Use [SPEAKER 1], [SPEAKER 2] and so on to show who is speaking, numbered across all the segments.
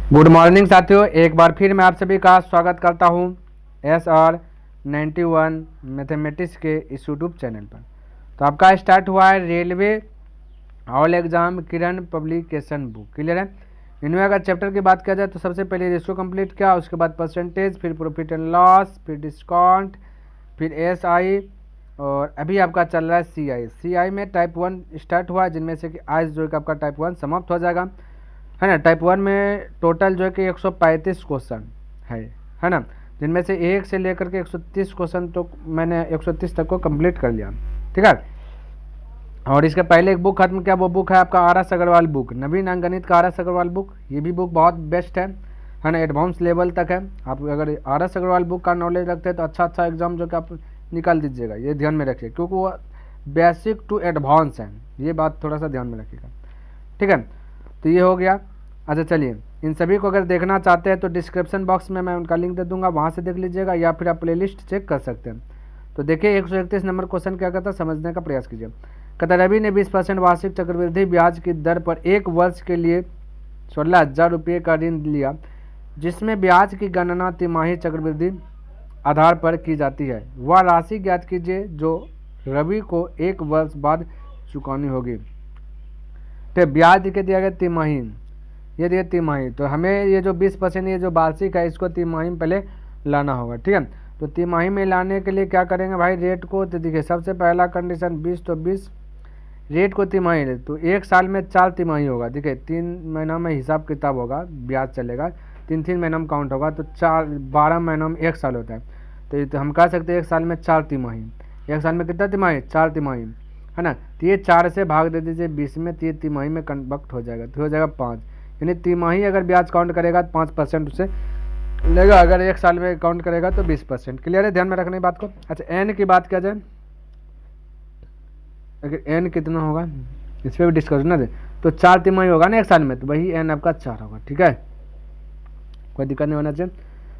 [SPEAKER 1] Good morning साथियों, एक बार फिर मैं आप सभी का स्वागत करता हूं SR91 मैथमेटिक्स के इस यूट्यूब चैनल पर। तो आपका स्टार्ट हुआ है रेलवे ऑल एग्जाम किरण पब्लिकेशन बुक। क्लियर है। इनमें अगर चैप्टर की बात किया जाए तो सबसे पहले रेशियो कंप्लीट किया, उसके बाद परसेंटेज, फिर प्रॉफिट एंड लॉस, फिर डिस्काउंट, फिर SI, और अभी आपका चल रहा है CI में टाइप 1 स्टार्ट हुआ, जिनमें से कि आज जो है आपका टाइप 1 समाप्त हो जाएगा, है ना। टाइप 1 में टोटल जो है कि 135 क्वेश्चन है ना, जिनमें से 1 से लेकर के 130 क्वेश्चन तो मैंने 130 तक को कंप्लीट कर लिया। ठीक है। और इसके पहले एक बुक खत्म किया, वो बुक है आपका RS अग्रवाल बुक, नवीन अंकगणित का RS अग्रवाल बुक। ये भी बुक बहुत बेस्ट है ना, एडवांस लेवल तक है। आप अगर RS अग्रवाल बुक का नॉलेज रखते हैं तो अच्छा एग्जाम जो कि आप निकाल दीजिएगा, ये ध्यान में रखिए, क्योंकि वो बेसिक टू एडवांस है, ये बात थोड़ा सा ध्यान में रखिएगा। ठीक है, तो ये हो गया। अच्छा चलिए, इन सभी को अगर देखना चाहते हैं तो डिस्क्रिप्शन बॉक्स में मैं उनका लिंक दे दूंगा, वहाँ से देख लीजिएगा, या फिर आप प्लेलिस्ट चेक कर सकते हैं। तो देखिए 131 नंबर क्वेश्चन क्या कहता है, समझने का प्रयास कीजिए। कहता रवि ने 20% वार्षिक चक्रवृद्धि ब्याज की दर पर 1 वर्ष के लिए 16,000 रुपये का ऋण लिया, जिसमें ब्याज की गणना तिमाही चक्रवृद्धि आधार पर की जाती है। वह राशि ज्ञात कीजिए जो रवि को 1 वर्ष बाद चुकानी होगी। तो ब्याज के दिया गया तिमाही, ये दिया तिमाही, तो हमें ये जो 20% ये जो वार्षिक है इसको तिमाही में पहले लाना होगा। ठीक है, तो तिमाही में लाने के लिए क्या करेंगे भाई, रेट को तो देखिए सबसे पहला कंडीशन 20, तो 20 रेट को तिमाही, तो 1 साल में 4 तिमाही होगा। देखिए 3 महीना में हिसाब किताब होगा, ब्याज चलेगा, 3 महीना में काउंट होगा, तो 12 महीना में 1 साल होता है। तो हम कह सकते हैं 1 साल में 4 तिमाही, 1 साल में कितना तिमाही, 4 तिमाही, है ना। तो ये 4 से भाग दे दीजिए 20 में, तो ये तिमाही में कन्वर्ट हो जाएगा, तो हो जाएगा 5, यानी तिमाही अगर ब्याज काउंट करेगा तो 5% उसे लेगा, अगर 1 साल में काउंट करेगा तो 20%। क्लियर है, ध्यान में रखने बात को। अच्छा एन की बात किया जाए, अगर एन कितना होगा इस पर भी डिस्कस ना दे, तो 4 तिमाही होगा ना 1 साल में, तो वही एन आपका 4 होगा। ठीक है, कोई दिक्कत नहीं होना चाहिए।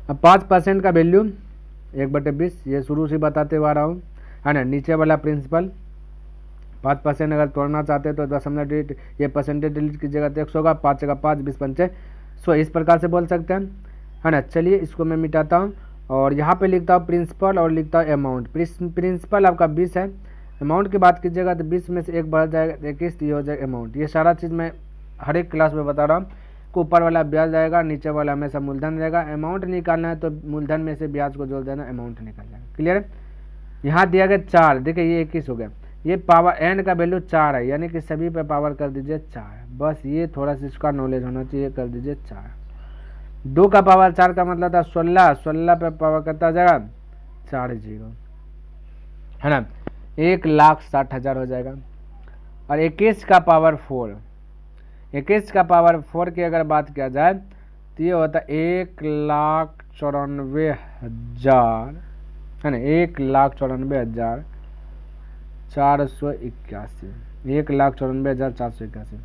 [SPEAKER 1] अब 5% का वैल्यू 1/20, ये शुरू से बताते हुआ रहा हूँ, है ना। नीचे वाला प्रिंसिपल 5% अगर तोड़ना चाहते हैं तो 10 ये परसेंटेज डिलीट कीजिएगा तो 100 होगा, 5 जगह 5, 20 100, इस प्रकार से बोल सकते हैं, है ना। चलिए इसको मैं मिटाता हूँ और यहाँ पे लिखता हूँ प्रिंसिपल और लिखता हूँ अमाउंट। प्रिंसिपल आपका 20 है, अमाउंट की बात कीजिएगा तो 20 में से 1 बढ़ जाएगा 21, ये हो जाएगा अमाउंट। ये सारा चीज़ मैं हर एक क्लास में बता रहा हूँ, ऊपर वाला ब्याज रहेगा, नीचे वाला हमेशा मूलधन रहेगा। अमाउंट निकालना है तो मूलधन में से ब्याज को जोड़ देना, अमाउंट निकल जाएगा। क्लियर है। यहाँ दिया गया 4, देखिए ये 21 हो गया, ये पावर एन का वैल्यू 4 है, यानी कि सभी पे पावर कर दीजिए 4, बस ये थोड़ा सा इसका नॉलेज होना चाहिए, कर दीजिए 4। 2 का पावर 4 का मतलब था 16, 16 पे पावर करता जाएगा 4 0, है ना, 1,60,000 हो जाएगा। और 21 का पावर 4, 21 का पावर 4 की अगर बात किया जाए तो ये होता है 1,94,000, है ना, 1,94,481, 1,94,481।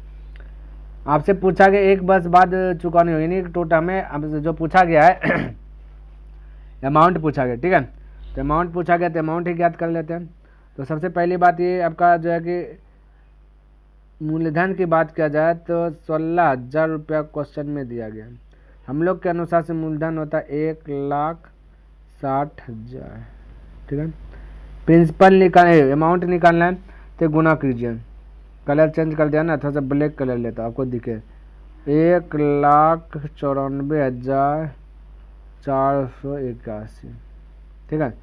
[SPEAKER 1] आपसे पूछा गया 1 वर्ष बाद चुकानी होगी, यानी टोटल हमें जो पूछा गया है अमाउंट पूछा गया। ठीक है, तो अमाउंट पूछा गया तो अमाउंट ही ज्ञात कर लेते हैं। तो सबसे पहली बात ये आपका जो है कि मूलधन की बात किया जाए तो 16,000 रुपया क्वेश्चन में दिया गया। हम लोग के अनुसार से मूलधन होता है 1,60,000। ठीक है, प्रिंसिपल निकाल अमाउंट निकालना है तो गुना कीजिए, कलर चेंज कर दिया ना, थोड़ा सा ब्लैक कलर लेता आपको दिखे, 1,94,481। ठीक है,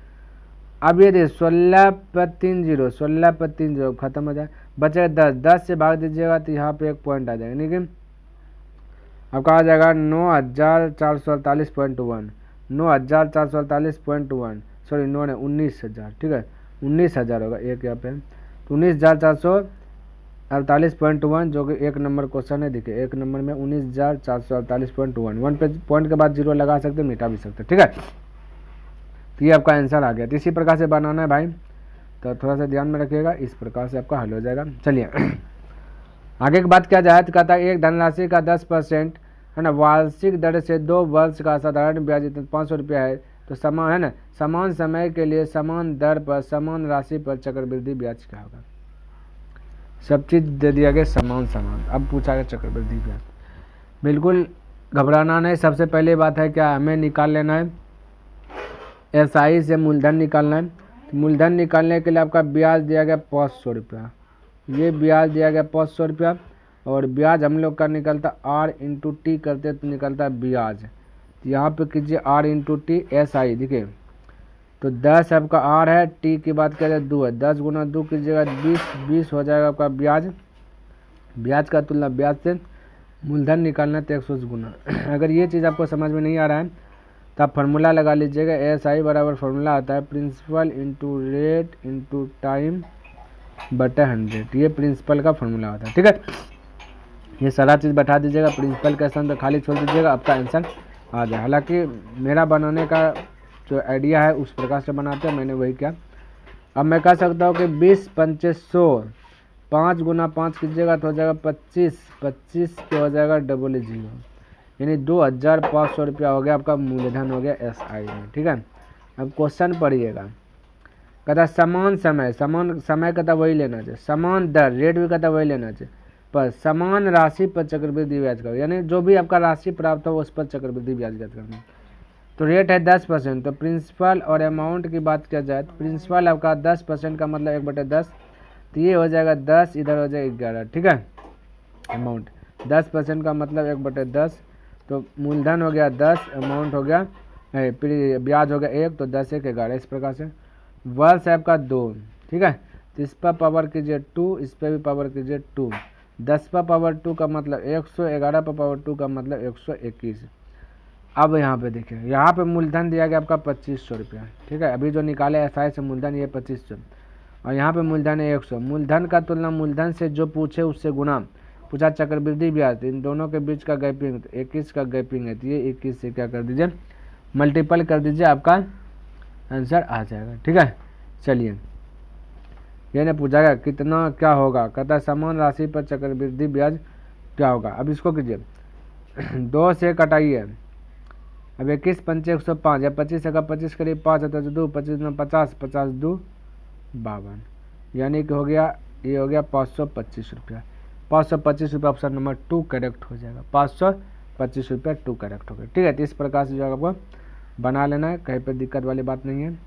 [SPEAKER 1] अब ये देखिए 16 पर 3 0, 16 पर 3 0 खत्म हो जाए, बचेगा 10, 10 से भाग दीजिएगा तो यहाँ पे 1 पॉइंट आ जाएगा, यानी कि आपका आ जाएगा 9,448.1, 9,448.1, सॉरी 19,000। ठीक है, 19,000 होगा एक यहाँ पे, तो 19,448.1 जो कि 1 नंबर क्वेश्चन है। देखिए 1 नंबर में 19,448.1, 1 पे पॉइंट के बाद 0 लगा सकते, मिटा भी सकते। ठीक है, तो ये आपका आंसर आ गया। तो इसी प्रकार से बनाना है भाई, तो थोड़ा सा ध्यान में रखिएगा, इस प्रकार से आपका हल हो जाएगा। चलिए आगे की बात किया जाए तो कहता है एक धनराशि का 10%, है ना, वार्षिक दर से 2 वर्ष का साधारण ब्याज 500 रुपया है, तो समान, है ना, समान समय के लिए समान दर पर समान राशि पर चक्रवृद्धि ब्याज क्या होगा। सब चीज़ दे दिया गया समान। अब पूछा गया चक्रवृद्धि ब्याज, बिल्कुल घबराना नहीं। सबसे पहले बात है क्या, हमें निकाल लेना है एसआई से मूलधन निकालना है। तो मूलधन निकालने के लिए आपका ब्याज दिया गया 500 रुपया, ये ब्याज दिया गया 500 रुपया, और ब्याज हम लोग का निकलता आर इंटू टी करते तो निकलता है ब्याज। तो यहाँ पे कीजिए आर इंटू टी एसआई, देखिए तो 10 आपका आर है, टी की बात करें 2 है, 10 गुना 2 कीजिएगा 20 हो जाएगा आपका ब्याज। ब्याज का तुलना ब्याज से मूलधन निकालना तो 100 गुना। अगर ये चीज़ आपको समझ में नहीं आ रहा है तो आप फार्मूला लगा लीजिएगा। एस आई बराबर फार्मूला आता है principal into rate into time बटे 100, ये प्रिंसिपल का फार्मूला होता है। ठीक है, ये सारा चीज़ बैठा दीजिएगा, प्रिंसिपल का आंसर खाली छोड़ दीजिएगा, आपका आंसर आ जाए। हालांकि मेरा बनाने का जो आइडिया है उस प्रकार से बनाते हैं, मैंने वही किया। अब मैं कह सकता हूँ कि 20 पंचे 100, 5 गुना 5 कीजिएगा तो हो जाएगा 25, 25 पे हो जाएगा डबल 0, यानी 2500 रुपया हो गया आपका मूलधन हो गया एसआई में। ठीक है, अब क्वेश्चन पढ़िएगा, कहता समान समय, समान समय कहता वही लेना चाहिए, समान दर रेट भी कहता वही लेना चाहिए, पर समान राशि पर चक्रवृद्धि ब्याज करो, यानी जो भी आपका राशि प्राप्त हो उस पर चक्रवृद्धि ब्याज ज्ञात करना। तो रेट है 10%, तो प्रिंसिपल और अमाउंट की बात किया जाए तो प्रिंसिपल आपका 10% का मतलब 1/10, तो ये हो जाएगा 10, इधर हो जाएगा 11। ठीक है, अमाउंट 10% का मतलब 1/10, तो मूलधन हो गया 10, अमाउंट हो गया ब्याज हो गया 1, तो 10 1 11, इस प्रकार से। वर्ष है आपका 2। ठीक है, तो इस पर पावर कीजिए 2, इस पर भी पावर कीजिए 2, 10 पर पावर 2 का मतलब 100, 11 पर पावर 2 का मतलब 121। अब यहाँ पे देखिए, यहाँ पे मूलधन दिया गया आपका 2500 रुपया। ठीक है, अभी जो निकाले एसआई से मूलधन ये 2500, और यहाँ पे मूलधन है 100। मूलधन का तुलना मूलधन से जो पूछे उससे गुना, पूछा चक्रवृद्धि ब्याज, इन दोनों के बीच का गैपिंग 21 का गैपिंग है, तो ये 21 से क्या कर दीजिए मल्टीपल कर दीजिए, आपका आंसर आ जाएगा। ठीक है, चलिए ये ने पूछा गया कितना क्या होगा, कहता है समान राशि पर चक्रवृद्धि ब्याज क्या होगा। अब इसको कीजिए 2 से कटाइए, अब 21 पंचे 105, या 25 का 25 करीब 5 है तो 2, 25 में 50, 50 2 52, यानी कि हो गया ये हो गया 525 रुपया। 525 रुपया ऑप्शन नंबर 2 करेक्ट हो जाएगा, 525 रुपया 2 करेक्ट हो गया। ठीक है, तो इस प्रकार से जो है आपको बना लेना है, कहीं पर दिक्कत वाली बात नहीं है।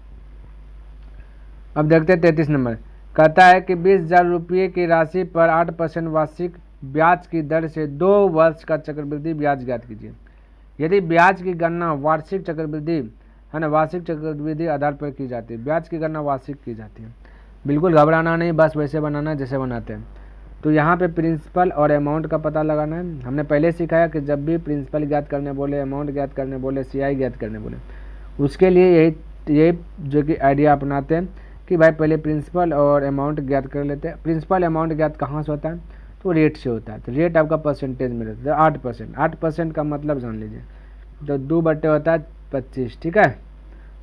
[SPEAKER 1] अब देखते हैं 33 नंबर, कहता है कि 20,000 रुपये की राशि पर 8% वार्षिक ब्याज की दर से 2 वर्ष का चक्रवृद्धि ब्याज ज्ञात कीजिए। यदि ब्याज की गणना वार्षिक चक्रवृद्धि है ना, वार्षिक चक्रवृद्धि आधार पर की जाती है, ब्याज की गणना वार्षिक की जाती है, बिल्कुल घबराना नहीं, बस वैसे बनाना जैसे बनाते हैं। तो यहाँ पे प्रिंसिपल और अमाउंट का पता लगाना है। हमने पहले सिखाया कि जब भी प्रिंसिपल ज्ञात करने बोले, अमाउंट ज्ञात करने बोले, सीआई ज्ञात करने बोले, उसके लिए यही जो कि आइडिया अपनाते हैं कि भाई पहले प्रिंसिपल और अमाउंट ज्ञात कर लेते हैं। प्रिंसिपल अमाउंट ज्ञात कहाँ से होता है, तो रेट से होता है। तो रेट आपका परसेंटेज में रहता है 8%, 8% का मतलब जान लीजिए, तो 2 बटे होता है 25। ठीक है,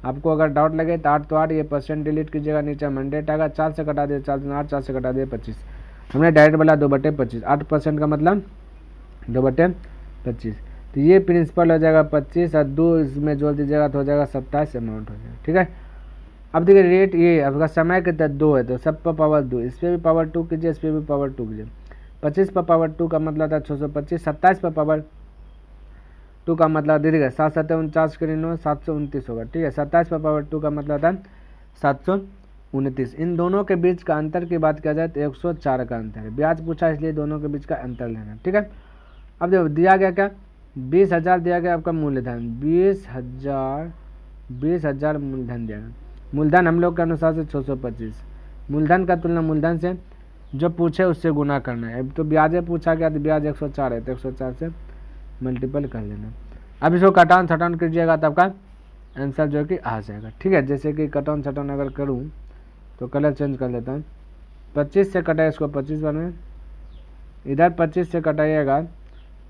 [SPEAKER 1] आपको अगर डाउट लगे तो 8 तो 8, ये परसेंट डिलीट कीजिएगा, नीचे 100 आएगा, 4 से कटा दिए 4 8, 4 से कटा दिए 25, हमने डायरेक्ट बोला 2/25, 8% का मतलब 2/25। तो ये प्रिंसिपल हो जाएगा 25 और 2 इसमें जोड़ दीजिएगा तो हो जाएगा 27 अमाउंट हो जाएगा। ठीक है, अब देखिए रेट ये आपका समय के तहत 2 है, तो सब पर पावर 2, इस पर भी पावर 2 कीजिए, इस पर भी पावर 2 कीजिए। 25 पर पावर 2 का मतलब था 625, 27 पर पावर 2 का मतलब दे देगा 7 7 49 के 9 729 होगा। ठीक है, 27 पर पावर 2 का मतलब था 729। इन दोनों के बीच का अंतर की बात किया जाए तो 104 का अंतर है। ब्याज पूछा इसलिए दोनों के बीच का अंतर लेना। ठीक है, अब देखो दिया गया क्या, 20,000 दिया गया आपका मूलधन, 20,000 मूलधन दिया गया। मूलधन हम लोग के अनुसार से 625, मूलधन का तुलना मूलधन से जो पूछे उससे गुना करना है। अब तो ब्याज पूछा गया तो ब्याज 104 है, तो 104 से मल्टीपल कर लेना। अब इसको कटान छटान कीजिएगा तो आपका आंसर जो कि आ जाएगा। ठीक है, जैसे कि कटान छटान अगर करूँ तो कलर चेंज कर लेता हूँ, 25 से कटाए इसको 25 बने, इधर 25 से कटाइएगा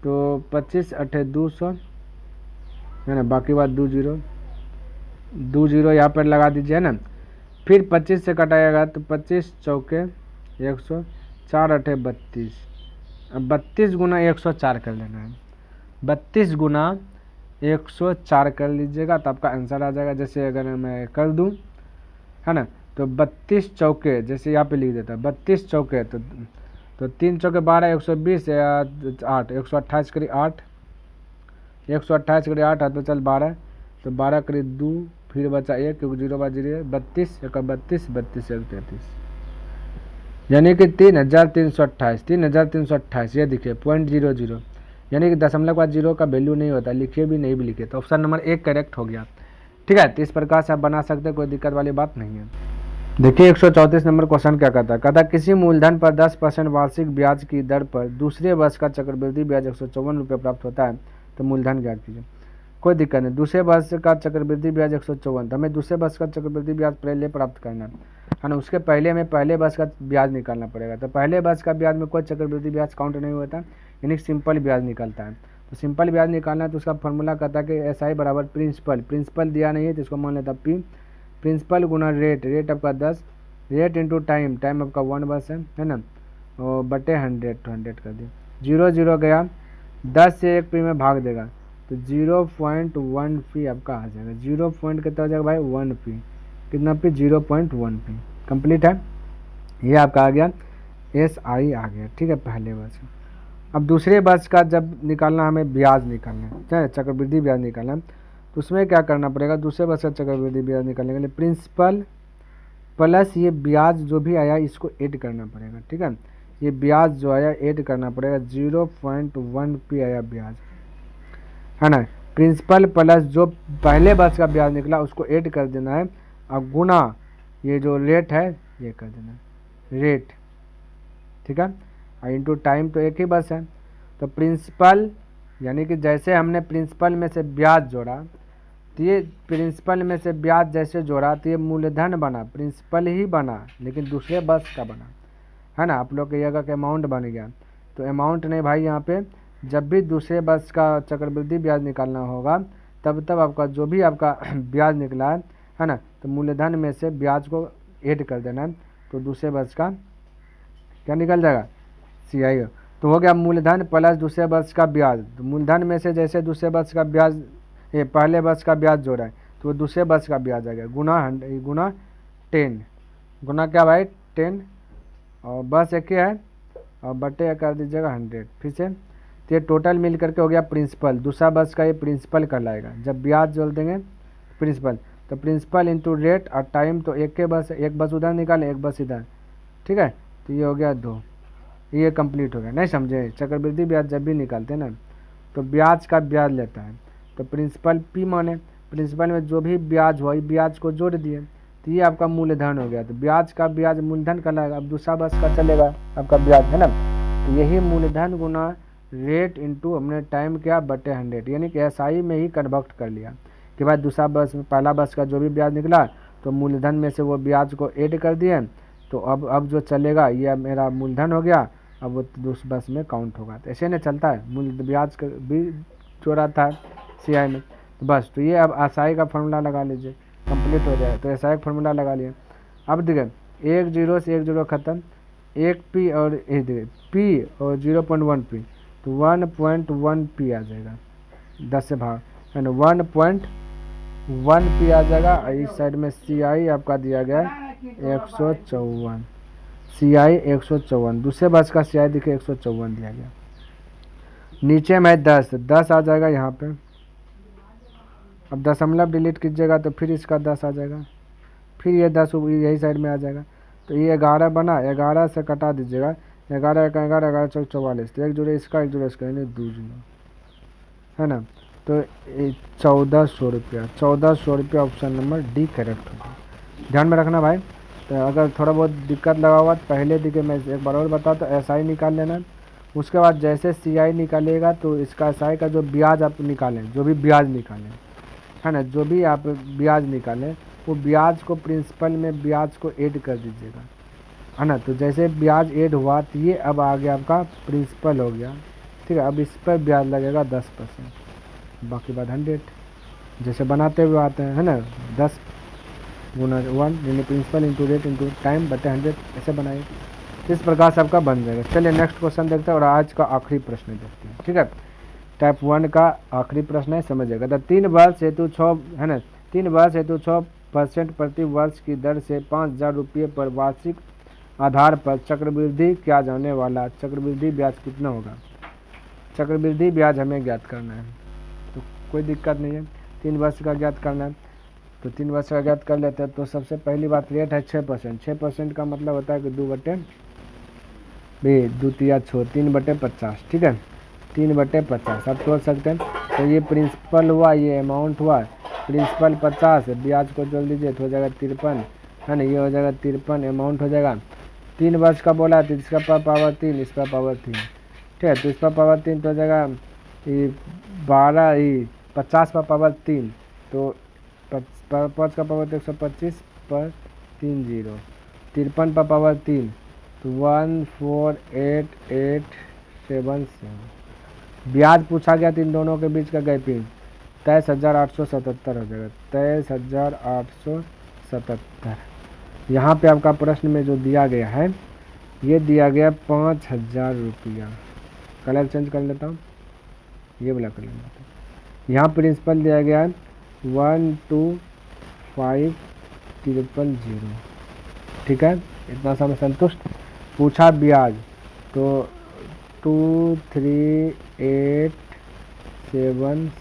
[SPEAKER 1] तो 25 8 200 है ना, बाकी बात 2 जीरो यहाँ पर लगा दीजिए ना। फिर 25 से कटाइएगा तो 25 चौके 100, 4 8 32, अब 32 गुना 104 कर लेना है, 32 गुना 104 कर लीजिएगा तो आपका आंसर आ जाएगा। जैसे अगर मैं कर दूं है ना, तो 32 चौके, जैसे यहाँ पे लिख देता है 32 चौके, तो 3 चौके 12, 120 या 8, 128 करीब 8 128 करे 8 हाथ पे चल 12, तो 12 करे 2, फिर बचा 1 क्योंकि 0 बार 0 32, 1 32, 32 1 33, यानी कि 3328, 3328 ये देखिए 0.00, यानी कि दशमलव के बाद 0 का वैल्यू नहीं होता, लिखिए भी नहीं भी लिखिए, तो ऑप्शन नंबर 1 करेक्ट हो गया। ठीक है, तो इस प्रकार से आप बना सकते हैं, कोई दिक्कत वाली बात नहीं है। देखिए 134 नंबर क्वेश्चन क्या कहता है किसी मूलधन पर 10% वार्षिक ब्याज की दर पर दूसरे वर्ष का चक्रवृद्धि ब्याज 154 रुपये प्राप्त होता है, तो मूलधन ज्ञात कीजिए। कोई दिक्कत नहीं, दूसरे वर्ष का चक्रवृद्धि ब्याज 154, तो हमें दूसरे वर्ष का चक्रवृद्धि ब्याज पहले प्राप्त करना है ना, उसके पहले हमें पहले वर्ष का ब्याज निकालना पड़ेगा। तो पहले वर्ष का ब्याज में कोई चक्रवृद्धि ब्याज काउंट नहीं होता, यानी सिंपल ब्याज निकलता है। तो सिंपल ब्याज निकालना है तो उसका फॉर्मूला कहता है कि SI बराबर प्रिंसिपल दिया नहीं है तो इसको मान लेता P, प्रिंसिपल गुना रेट आपका 10, रेट इंटू टाइम आपका 1 वर्ष है ना, और बटे 100 तो 100 कर दिया, 0 0 गया, 10 से 1 P में भाग देगा तो 0.1 P आपका आ जाएगा, 0 पॉइंट कितना हो जाएगा भाई 1 P, कितना P 0.1 P, कंप्लीट है। ये आपका आ गया SI आ गया। ठीक है, पहले वर्ष। अब दूसरे वर्ष का जब निकालना हमें ब्याज निकालना है, चक्रवृद्धि ब्याज निकालना है, तो उसमें क्या करना पड़ेगा, दूसरे वर्ष का चक्रवृद्धि ब्याज निकालने के लिए प्रिंसिपल प्लस ये ब्याज जो भी आया इसको ऐड करना पड़ेगा। ठीक है, ये ब्याज जो आया ऐड करना पड़ेगा, 0.1 P आया ब्याज, है ना, प्रिंसिपल प्लस जो पहले वर्ष का ब्याज निकला उसको ऐड कर देना है, और गुना ये जो रेट है ये कर देना है, रेट। ठीक है, और इंटू टाइम तो एक ही बस है, तो प्रिंसिपल यानी कि जैसे हमने प्रिंसिपल में से ब्याज जोड़ा, तो ये प्रिंसिपल में से ब्याज जैसे जोड़ा तो ये मूलधन बना, प्रिंसिपल ही बना लेकिन दूसरे वर्ष का बना, है ना। आप लोग कहिएगा कि अमाउंट बन गया, तो अमाउंट नहीं भाई, यहाँ पे जब भी दूसरे वर्ष का चक्रवृद्धि ब्याज निकालना होगा तब आपका जो भी आपका ब्याज निकला है ना, तो मूलधन में से ब्याज को ऐड कर देना है, तो दूसरे वर्ष का क्या निकल जाएगा CI। तो हो गया मूलधन प्लस दूसरे वर्ष का ब्याज, तो मूलधन में से जैसे दूसरे वर्ष का ब्याज ये पहले वर्ष का ब्याज जोड़ा है तो वो दूसरे वर्ष का ब्याज आ गया, गुना 10, गुना क्या भाई 10, और बस एक ही है, और बटे कर दीजिएगा 100 फिर से, तो ये टोटल मिल करके हो गया प्रिंसिपल, दूसरा वर्ष का ये प्रिंसिपल कहलाएगा। जब ब्याज जोड़ देंगे प्रिंसिपल, तो प्रिंसिपल इंटू रेट और टाइम, तो एक के बस, एक बस उधर निकाले एक बस इधर। ठीक है, तो ये हो गया 2, ये कंप्लीट हो गया। नहीं समझे, चक्रवृद्धि ब्याज जब भी निकालते हैं ना तो ब्याज का ब्याज लेता है, तो प्रिंसिपल P माने, प्रिंसिपल में जो भी ब्याज हुआ ब्याज को जोड़ दिए, तो ये आपका मूलधन हो गया, तो ब्याज का ब्याज मूलधन कहलाएगा। अब दूसरा वर्ष का चलेगा आपका ब्याज, है ना, तो यही मूलधन गुना रेट इंटू हमने टाइम किया बटे 100, यानी कि SI में ही कन्वर्ट कर लिया कि भाई दूसरा वर्ष में पहला वर्ष का जो भी ब्याज निकला तो मूलधन में से वो ब्याज को ऐड कर दिए, तो अब जो चलेगा ये मेरा मूलधन हो गया, अब वो दूसरे वर्ष में काउंट होगा। तो ऐसे नहीं चलता है, मूल ब्याज का भी जोड़ा था CI में, तो बस, तो ये अब SI का फार्मूला लगा लीजिए, कंप्लीट हो जाए। तो SI का फार्मूला लगा लिया। अब देखिए 1 0 से 1 0 खत्म, 1 P और P और 0.1 P, तो 1.1 P आ जाएगा, 10 से भाग, है ना, 1.1 P आ जाएगा। इस साइड में CI आपका दिया गया 154, CI 154, दूसरे वर्ष का CI देखिए 154 दिया गया। नीचे में 10 आ जाएगा यहाँ पे, अब दशमलव डिलीट कीजिएगा तो फिर इसका 10 आ जाएगा, फिर ये 10 यही साइड में आ जाएगा, तो ये 11 बना, 11 से कटा दीजिएगा, 11 1 11 11 4 44, तो 1 जोड़े इसका 1 जोड़े इसका, यानी 2 जोड़ा, है ना, तो 1400 रुपया, 1400 रुपया ऑप्शन नंबर D करेक्ट होगा। ध्यान में रखना भाई। तो अगर थोड़ा बहुत दिक्कत लगा हुआ तो पहले देखिए मैं एक बार और बता, तो SI निकाल लेना, उसके बाद जैसे CI निकालेगा तो इसका SI का जो ब्याज आप निकालें, जो भी ब्याज निकालें, है ना, जो भी आप ब्याज निकालें वो ब्याज को प्रिंसिपल में ब्याज को ऐड कर दीजिएगा, है ना। तो जैसे ब्याज ऐड हुआ तो ये अब आ गया आपका प्रिंसिपल हो गया। ठीक है, अब इस पर ब्याज लगेगा 10%, बाकी बात 100 जैसे बनाते हुए आते हैं, है ना, 10 गुना 1 यानी principal into rate into time बटे 100, ऐसे बनाइए। इस प्रकार से आपका बन जाएगा। चलिए नेक्स्ट क्वेश्चन देखते हैं और आज का आखिरी प्रश्न देखते हैं। ठीक है, टाइप 1 का आखिरी प्रश्न है, समझिएगा। तो 3 वर्ष हेतु 6, है ना, 3 वर्ष हेतु 6% प्रति वर्ष की दर से 5000 रुपये पर वार्षिक आधार पर चक्रवृद्धि किया जाने वाला चक्रवृद्धि ब्याज कितना होगा। चक्रवृद्धि ब्याज हमें ज्ञात करना है। तो कोई दिक्कत नहीं है। 3 वर्ष का ज्ञात करना है तो 3 वर्ष का ज्ञात कर लेते हैं। तो सबसे पहली बात रेट है 6%। 6% का मतलब होता है कि 3/50, ठीक है, 3/50 आप तोड़ सकते हैं। तो ये प्रिंसिपल हुआ, ये अमाउंट हुआ, प्रिंसिपल 50, ब्याज को जोड़ लीजिए तो हो जाएगा 53, है ना, ये हो जाएगा 53, अमाउंट हो जाएगा। 3 वर्ष का बोला तो इसका पावर 3, इसका पावर 3, ठीक है, तो इसका पावर 3 तो हो जाएगा ये 12, ये 50 का पावर 3, तो 5 का पावर 125 पर 3 0, 53 पर पावर 3 तो 148,877। ब्याज पूछा गया तो इन दोनों के बीच का गैपिंग 23,877 हो जाएगा, 23,877। यहाँ पे आपका प्रश्न में जो दिया गया है ये दिया गया 5,000 रुपया। कलर चेंज कर लेता हूँ, ये वाला कलर लेता हूँ। यहाँ प्रिंसिपल दिया गया है 125,300, ठीक है, इतना समय संतुष्ट। पूछा ब्याज तो 23,877,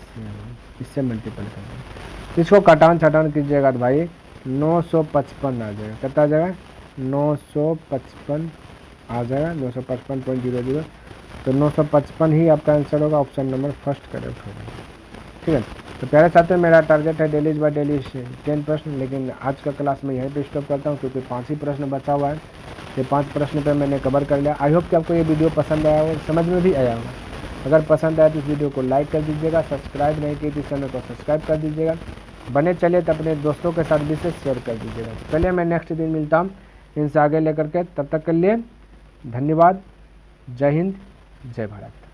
[SPEAKER 1] इससे मल्टीपल कर दें। इसको कटान छटान कीजिएगा तो भाई 955 आ जाएगा। कितना आ जाएगा? 955 आ जाएगा, 955.00। तो 955 ही आपका आंसर होगा, ऑप्शन नंबर फर्स्ट करेक्ट होगा, ठीक है। तो प्यारे साथियों, मेरा टारगेट है डेली बाय डेली 10 प्रश्न, लेकिन आज का क्लास में यहीं पे स्टॉप करता हूँ क्योंकि 5 ही प्रश्न बचा हुआ है। ये 5 प्रश्न पे मैंने कवर कर लिया। आई होप कि आपको ये वीडियो पसंद आया हो, समझ में भी आया होगा। अगर पसंद आया तो इस वीडियो को लाइक कर दीजिएगा, सब्सक्राइब नहीं किए तो इस चैनल को सब्सक्राइब कर दीजिएगा, बने चलिए तो अपने दोस्तों के साथ विशेष शेयर कर दीजिएगा। चलिए मैं नेक्स्ट दिन मिलता हूँ इनसे आगे लेकर के, तब तक के लिए धन्यवाद। जय हिंद, जय भारत।